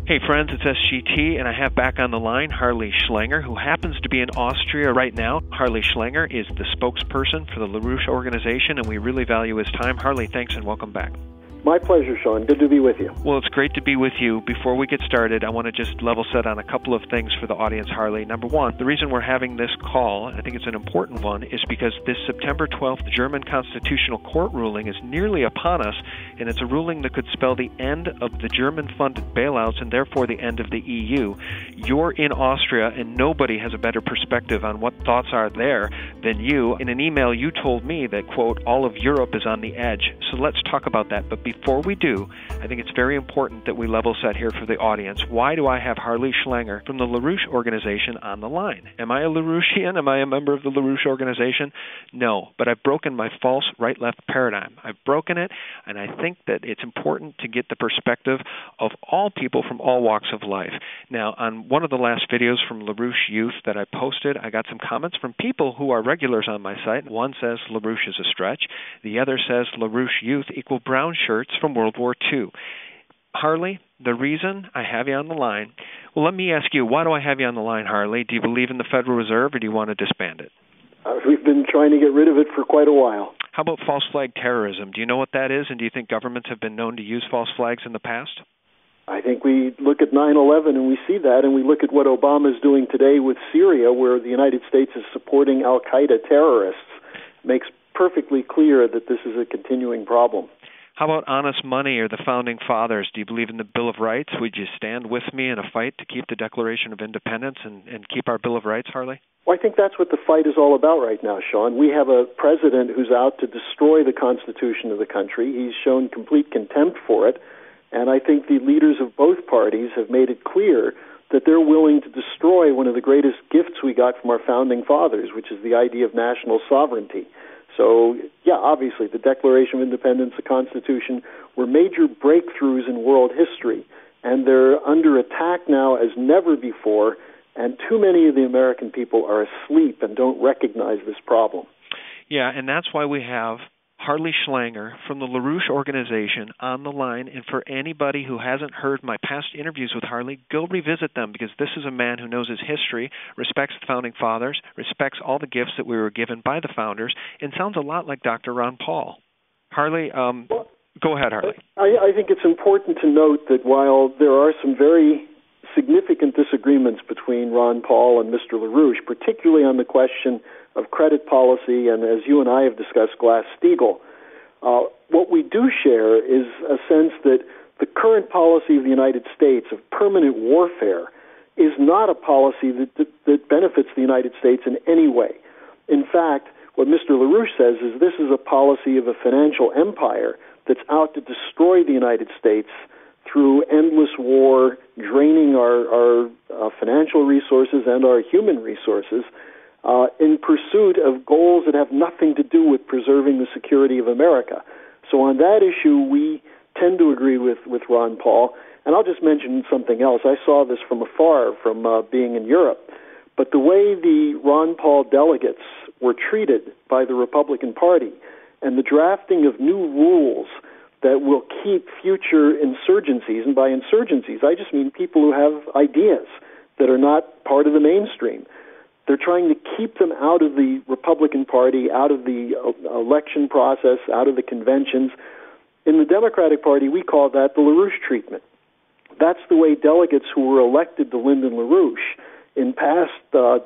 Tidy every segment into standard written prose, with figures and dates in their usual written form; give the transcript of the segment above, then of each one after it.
Hey friends, it's SGT, and I have back on the line Harley Schlanger, who happens to be in Austria right now. Harley Schlanger is the spokesperson for the LaRouche organization, and we really value his time. Harley, thanks and welcome back. My pleasure, Sean. Good to be with you. Well, it's great to be with you. Before we get started, I want to just level set on a couple of things for the audience, Harley. Number one, the reason we're having this call, and I think it's an important one, is because this September 12th German Constitutional Court ruling is nearly upon us, and it's a ruling that could spell the end of the German-funded bailouts and therefore the end of the EU. You're in Austria, and nobody has a better perspective on what thoughts are there than you. In an email, you told me that, quote, all of Europe is on the edge. So let's talk about that. But before we do, I think it's very important that we level set here for the audience. Why do I have Harley Schlanger from the LaRouche organization on the line? Am I a LaRouchian? Am I a member of the LaRouche organization? No, but I've broken my false right-left paradigm. I've broken it, and I think that it's important to get the perspective of all people from all walks of life. Now, on one of the last videos from LaRouche Youth that I posted, I got some comments from people who are regulars on my site. One says LaRouche is a stretch. The other says LaRouche Youth equal brown shirts from World War II. Harley, the reason I have you on the line, well, let me ask you, why do I have you on the line, Harley? Do you believe in the Federal Reserve, or do you want to disband it? We've been trying to get rid of it for quite a while. How about false flag terrorism? Do you know what that is, and do you think governments have been known to use false flags in the past? I think we look at 9/11 and we see that, and we look at what Obama is doing today with Syria, where the United States is supporting al-Qaeda terrorists. It makes perfectly clear that this is a continuing problem. How about honest money or the Founding Fathers? Do you believe in the Bill of Rights? Would you stand with me in a fight to keep the Declaration of Independence and keep our Bill of Rights, Harley? Well, I think that's what the fight is all about right now, Sean. We have a president who's out to destroy the Constitution of the country. He's shown complete contempt for it, and I think the leaders of both parties have made it clear that they're willing to destroy one of the greatest gifts we got from our Founding Fathers, which is the idea of national sovereignty. So, yeah, obviously, the Declaration of Independence, the Constitution, were major breakthroughs in world history, and they're under attack now as never before, and too many of the American people are asleep and don't recognize this problem. Yeah, and that's why we have Harley Schlanger from the LaRouche organization on the line, and for anybody who hasn't heard my past interviews with Harley, go revisit them, because this is a man who knows his history, respects the Founding Fathers, respects all the gifts that we were given by the Founders, and sounds a lot like Dr. Ron Paul. Harley, go ahead, Harley. I think it's important to note that while there are some very significant disagreements between Ron Paul and Mr. LaRouche, particularly on the question of credit policy, and as you and I have discussed, Glass-Steagall, what we do share is a sense that the current policy of the United States of permanent warfare is not a policy that benefits the United States in any way. In fact, what Mr. LaRouche says is this is a policy of a financial empire that's out to destroy the United States through endless war, draining our financial resources and our human resources, in pursuit of goals that have nothing to do with preserving the security of America. So on that issue, we tend to agree with Ron Paul. And I'll just mention something else. I saw this from afar from being in Europe. But the way the Ron Paul delegates were treated by the Republican Party and the drafting of new rules that will keep future insurgencies, and by insurgencies, I just mean people who have ideas that are not part of the mainstream. They're trying to keep them out of the Republican Party, out of the election process, out of the conventions. In the Democratic Party, we call that the LaRouche treatment. That's the way delegates who were elected to Lyndon LaRouche in past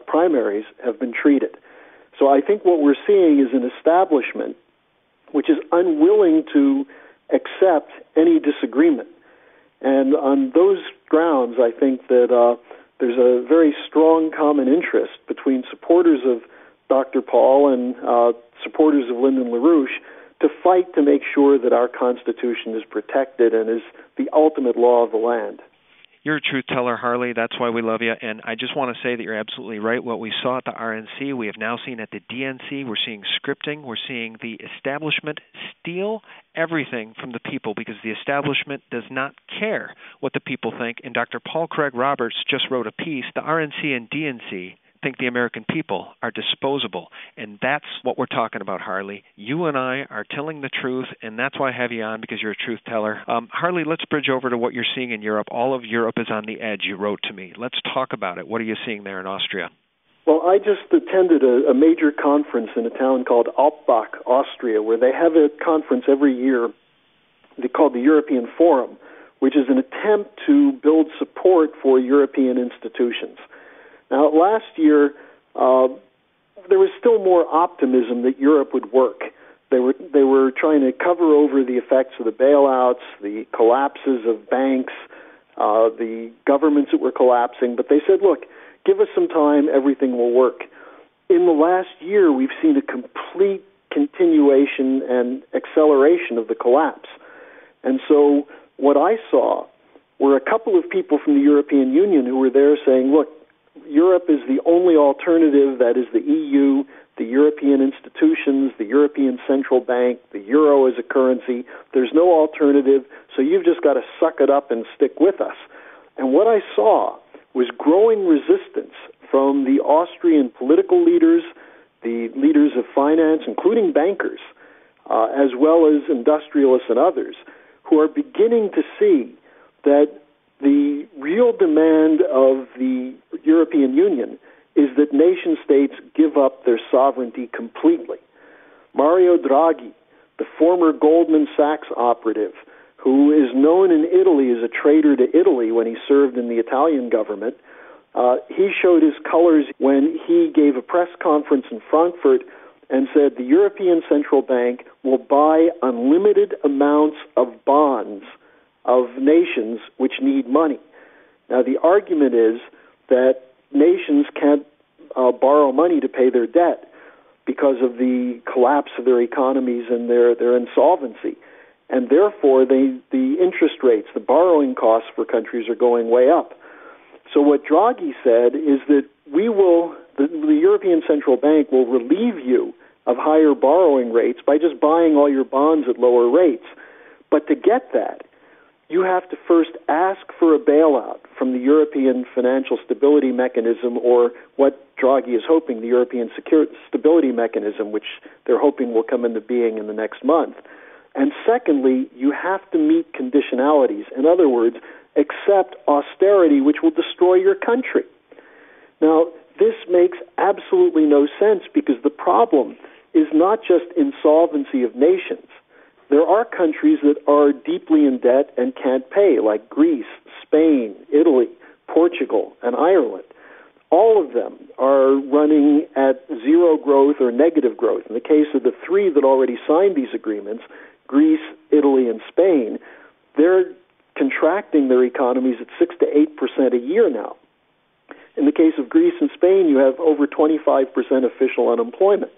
primaries have been treated. So I think what we're seeing is an establishment which is unwilling to accept any disagreement. And on those grounds, I think that there's a very strong common interest between supporters of Dr. Paul and supporters of Lyndon LaRouche to fight to make sure that our Constitution is protected and is the ultimate law of the land. You're a truth teller, Harley. That's why we love you. And I just want to say that you're absolutely right. What we saw at the RNC, we have now seen at the DNC. We're seeing scripting. We're seeing the establishment steal everything from the people because the establishment does not care what the people think. And Dr. Paul Craig Roberts just wrote a piece. The RNC and DNC think the American people are disposable. And that's what we're talking about, Harley. You and I are telling the truth, and that's why I have you on, because you're a truth teller. Harley, let's bridge over to what you're seeing in Europe. All of Europe is on the edge, you wrote to me. Let's talk about it. What are you seeing there in Austria? Well, I just attended a major conference in a town called Alpbach, Austria, where they have a conference every year called the European Forum, which is an attempt to build support for European institutions. Now, last year, there was still more optimism that Europe would work. They were trying to cover over the effects of the bailouts, the collapses of banks, the governments that were collapsing, but they said, look, give us some time, everything will work. In the last year, we've seen a complete continuation and acceleration of the collapse. And so what I saw were a couple of people from the European Union who were there saying, look, Europe is the only alternative, that is the EU, the European institutions, the European Central Bank, the euro as a currency. There's no alternative, so you've just got to suck it up and stick with us. And what I saw was growing resistance from the Austrian political leaders, the leaders of finance, including bankers, as well as industrialists and others, who are beginning to see that the real demand of the European Union is that nation-states give up their sovereignty completely. Mario Draghi, the former Goldman Sachs operative, who is known in Italy as a traitor to Italy when he served in the Italian government, he showed his colors when he gave a press conference in Frankfurt and said the European Central Bank will buy unlimited amounts of bonds of nations which need money. Now, the argument is that nations can't borrow money to pay their debt because of the collapse of their economies and their insolvency. And therefore, the interest rates, the borrowing costs for countries are going way up. So what Draghi said is that the European Central Bank will relieve you of higher borrowing rates by just buying all your bonds at lower rates. But to get that, you have to first ask for a bailout from the European Financial Stability Mechanism, or what Draghi is hoping, the European Stability Mechanism, which they're hoping will come into being in the next month. And secondly, you have to meet conditionalities. In other words, accept austerity, which will destroy your country. Now, this makes absolutely no sense, because the problem is not just insolvency of nations. There are countries that are deeply in debt and can't pay, like Greece, Spain, Italy, Portugal, and Ireland. All of them are running at zero growth or negative growth. In the case of the three that already signed these agreements, Greece, Italy, and Spain, they're contracting their economies at 6 to 8% a year now. In the case of Greece and Spain, you have over 25% official unemployment.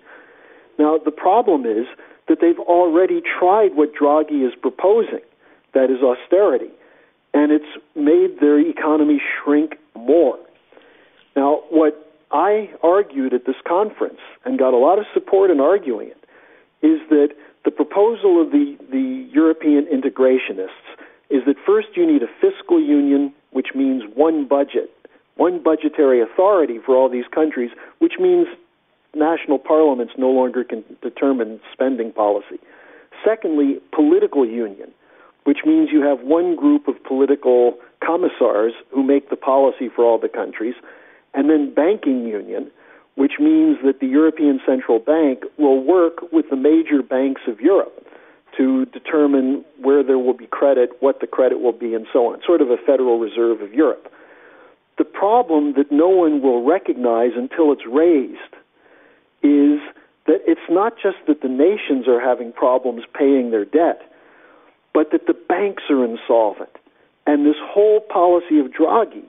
Now, the problem is that they've already tried what Draghi is proposing, that is austerity, and it's made their economy shrink more. Now, what I argued at this conference, and got a lot of support in arguing it, is that the proposal of the European integrationists is that first you need a fiscal union, which means one budget, one budgetary authority for all these countries, which means national parliaments no longer can determine spending policy. Secondly, political union, which means you have one group of political commissars who make the policy for all the countries. And then banking union, which means that the European Central Bank will work with the major banks of Europe to determine where there will be credit, what the credit will be, and so on, sort of a Federal Reserve of Europe. The problem that no one will recognize until it's raised is that it's not just that the nations are having problems paying their debt, but that the banks are insolvent. And this whole policy of Draghi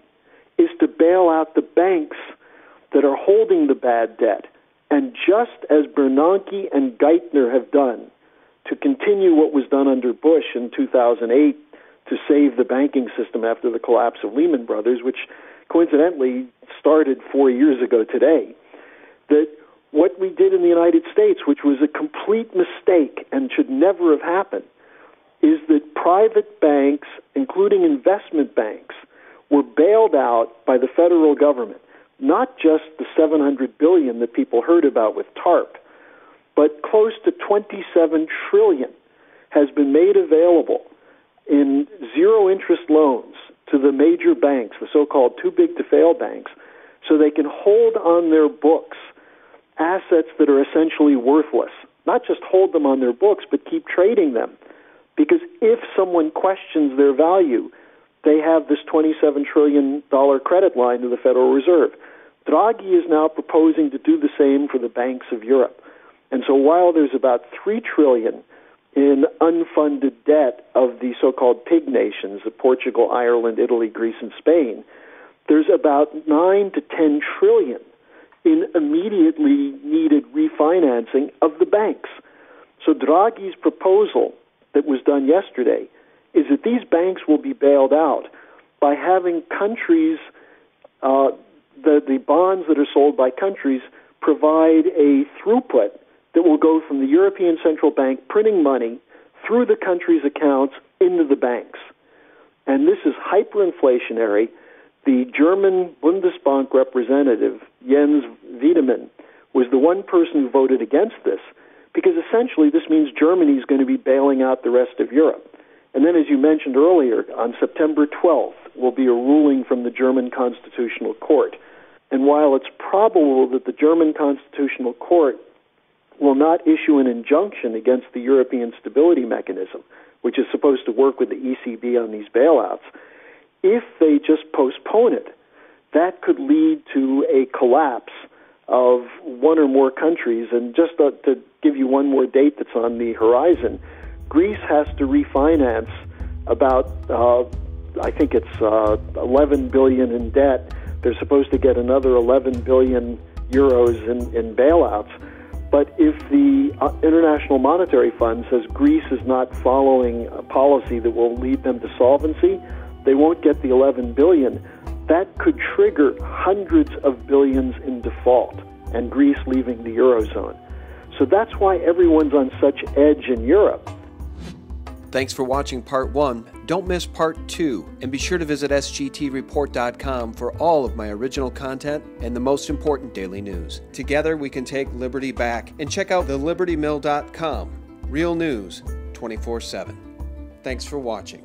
is to bail out the banks that are holding the bad debt. And just as Bernanke and Geithner have done to continue what was done under Bush in 2008 to save the banking system after the collapse of Lehman Brothers, which coincidentally started 4 years ago today, that what we did in the United States, which was a complete mistake and should never have happened, is that private banks, including investment banks, were bailed out by the federal government not just the $700 billion that people heard about with TARP, but close to $27 trillion has been made available in zero-interest loans to the major banks, the so-called too-big-to-fail banks, so they can hold on their books assets that are essentially worthless. Not just hold them on their books, but keep trading them. Because if someone questions their value, they have this $27 trillion credit line to the Federal Reserve. Draghi is now proposing to do the same for the banks of Europe. And so while there's about $3 trillion in unfunded debt of the so-called pig nations, of Portugal, Ireland, Italy, Greece, and Spain, there's about $9 to $10 trillion in immediately needed refinancing of the banks. So Draghi's proposal that was done yesterday is that these banks will be bailed out by having countries, the bonds that are sold by countries, provide a throughput that will go from the European Central Bank printing money through the country's accounts into the banks. And this is hyper-inflationary. The German Bundesbank representative, Jens Wiedemann, was the one person who voted against this, because essentially this means Germany is going to be bailing out the rest of Europe. And then, as you mentioned earlier, on September 12th will be a ruling from the German Constitutional Court. And while it's probable that the German Constitutional Court will not issue an injunction against the European Stability Mechanism, which is supposed to work with the ECB on these bailouts, if they just postpone it, that could lead to a collapse of one or more countries. And just to give you one more date that's on the horizon, Greece has to refinance about, I think it's 11 billion in debt. They're supposed to get another 11 billion euros in bailouts. But if the International Monetary Fund says Greece is not following a policy that will lead them to solvency, they won't get the 11 billion. That could trigger hundreds of billions in default and Greece leaving the Eurozone. So that's why everyone's on such edge in Europe. Thanks for watching Part 1. Don't miss Part 2, and be sure to visit sgtreport.com for all of my original content and the most important daily news. Together we can take liberty back, and check out thelibertymill.com. Real news 24/7. Thanks for watching.